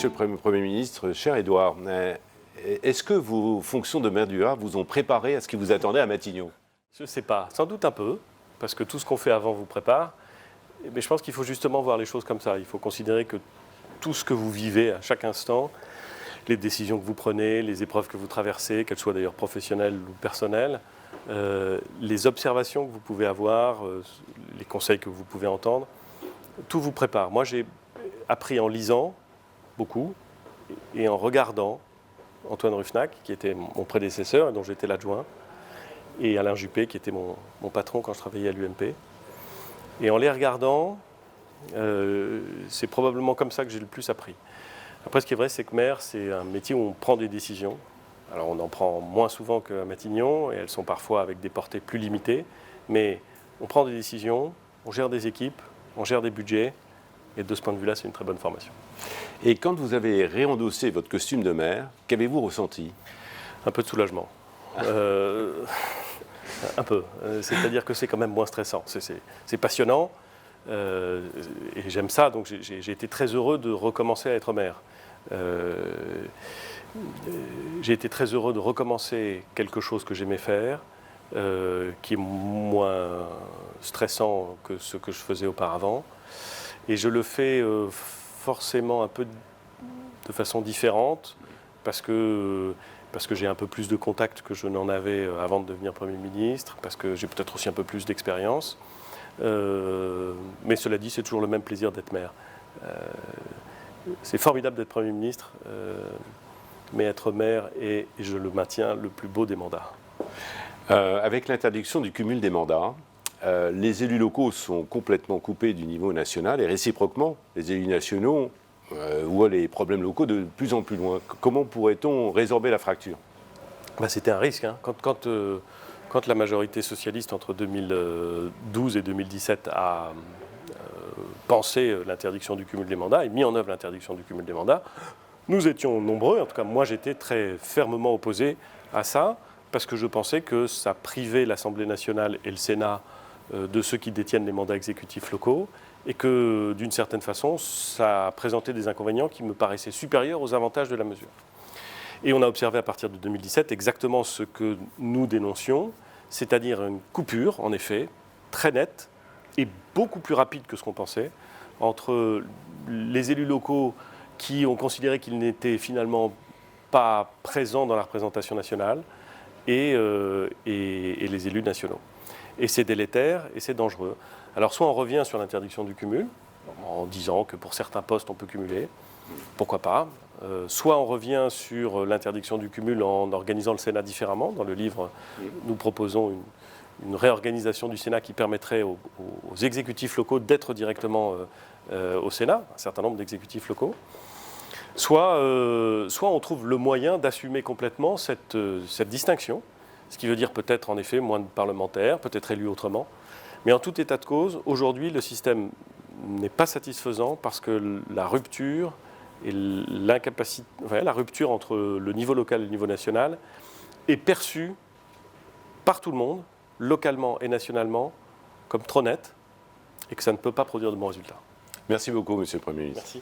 Monsieur le Premier ministre, cher Édouard, est-ce que vos fonctions de maire du Havre vous ont préparé à ce qui vous attendait à Matignon? Je ne sais pas, sans doute un peu, parce que tout ce qu'on fait avant vous prépare. Mais je pense qu'il faut justement voir les choses comme ça. Il faut considérer que tout ce que vous vivez à chaque instant, les décisions que vous prenez, les épreuves que vous traversez, qu'elles soient d'ailleurs professionnelles ou personnelles, les observations que vous pouvez avoir, les conseils que vous pouvez entendre, tout vous prépare. Moi, j'ai appris en lisant beaucoup et en regardant Antoine Rufenacht, qui était mon prédécesseur et dont j'étais l'adjoint, et Alain Juppé, qui était mon patron quand je travaillais à l'UMP. Et en les regardant, c'est probablement comme ça que j'ai le plus appris. Après, ce qui est vrai, c'est que maire, c'est un métier où on prend des décisions. Alors, on en prend moins souvent qu'à Matignon, et elles sont parfois avec des portées plus limitées. Mais on prend des décisions, on gère des équipes, on gère des budgets. Et de ce point de vue-là, c'est une très bonne formation. Et quand vous avez réendossé votre costume de maire, qu'avez-vous ressenti? Un peu de soulagement. Un peu. C'est-à-dire que c'est quand même moins stressant. C'est passionnant. Et j'aime ça. Donc j'ai été très heureux de recommencer à être maire. J'ai été très heureux de recommencer quelque chose que j'aimais faire, qui est moins stressant que ce que je faisais auparavant. Et je le fais forcément un peu de façon différente, parce que j'ai un peu plus de contacts que je n'en avais avant de devenir Premier ministre, parce que j'ai peut-être aussi un peu plus d'expérience. Mais cela dit, c'est toujours le même plaisir d'être maire. C'est formidable d'être Premier ministre, mais être maire est, et je le maintiens, le plus beau des mandats. Avec l'interdiction du cumul des mandats, les élus locaux sont complètement coupés du niveau national et réciproquement, les élus nationaux voient les problèmes locaux de plus en plus loin. Comment pourrait-on résorber la fracture? C'était un risque. Hein. Quand la majorité socialiste entre 2012 et 2017 a pensé l'interdiction du cumul des mandats et mis en œuvre l'interdiction du cumul des mandats, nous étions nombreux, en tout cas moi j'étais très fermement opposé à ça, parce que je pensais que ça privait l'Assemblée nationale et le Sénat de ceux qui détiennent les mandats exécutifs locaux, et que d'une certaine façon ça présentait des inconvénients qui me paraissaient supérieurs aux avantages de la mesure. Et on a observé à partir de 2017 exactement ce que nous dénoncions, c'est-à-dire une coupure, en effet, très nette et beaucoup plus rapide que ce qu'on pensait, entre les élus locaux qui ont considéré qu'ils n'étaient finalement pas présents dans la représentation nationale et les élus nationaux. Et c'est délétère et c'est dangereux. Alors soit on revient sur l'interdiction du cumul, en disant que pour certains postes on peut cumuler, pourquoi pas. Soit on revient sur l'interdiction du cumul en organisant le Sénat différemment. Dans le livre, nous proposons une réorganisation du Sénat qui permettrait aux exécutifs locaux d'être directement au Sénat, un certain nombre d'exécutifs locaux. Soit on trouve le moyen d'assumer complètement cette distinction, ce qui veut dire peut-être en effet moins de parlementaires, peut-être élus autrement. Mais en tout état de cause, aujourd'hui, le système n'est pas satisfaisant parce que la rupture et l'incapacité, la rupture entre le niveau local et le niveau national est perçue par tout le monde, localement et nationalement, comme trop nette et que ça ne peut pas produire de bons résultats. Merci beaucoup, Monsieur le Premier ministre. Merci.